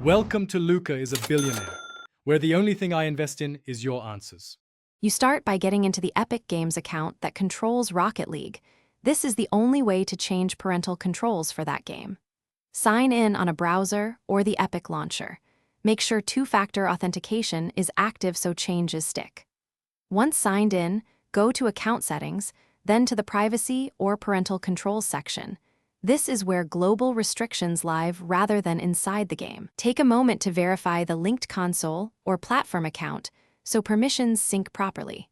Welcome to Luca is a Billionaire, where the only thing I invest in is your answers. You start by getting into the Epic Games account that controls Rocket League. This is the only way to change parental controls for that game. Sign in on a browser or the Epic launcher. Make sure two-factor authentication is active so changes stick. Once signed in, go to Account Settings, then to the Privacy or Parental Controls section. This is where global restrictions live rather than inside the game. Take a moment to verify the linked console or platform account so permissions sync properly.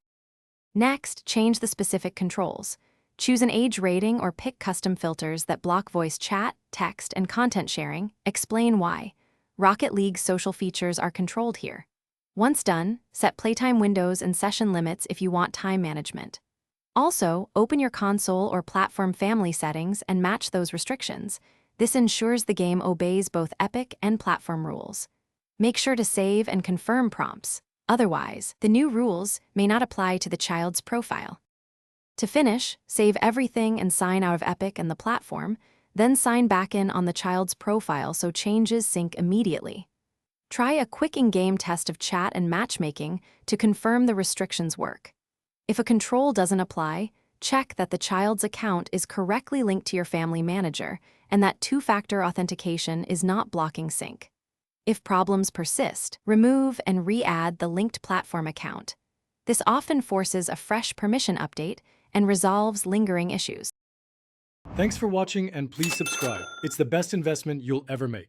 Next, change the specific controls. Choose an age rating or pick custom filters that block voice chat, text, and content sharing. Explain why. Rocket League's social features are controlled here. Once done, set playtime windows and session limits if you want time management. Also, open your console or platform family settings and match those restrictions. This ensures the game obeys both Epic and platform rules. Make sure to save and confirm prompts. Otherwise, the new rules may not apply to the child's profile. To finish, save everything and sign out of Epic and the platform, then sign back in on the child's profile so changes sync immediately. Try a quick in-game test of chat and matchmaking to confirm the restrictions work. If a control doesn't apply, check that the child's account is correctly linked to your family manager and that two-factor authentication is not blocking sync. If problems persist, remove and re-add the linked platform account. This often forces a fresh permission update and resolves lingering issues. Thanks for watching and please subscribe. It's the best investment you'll ever make.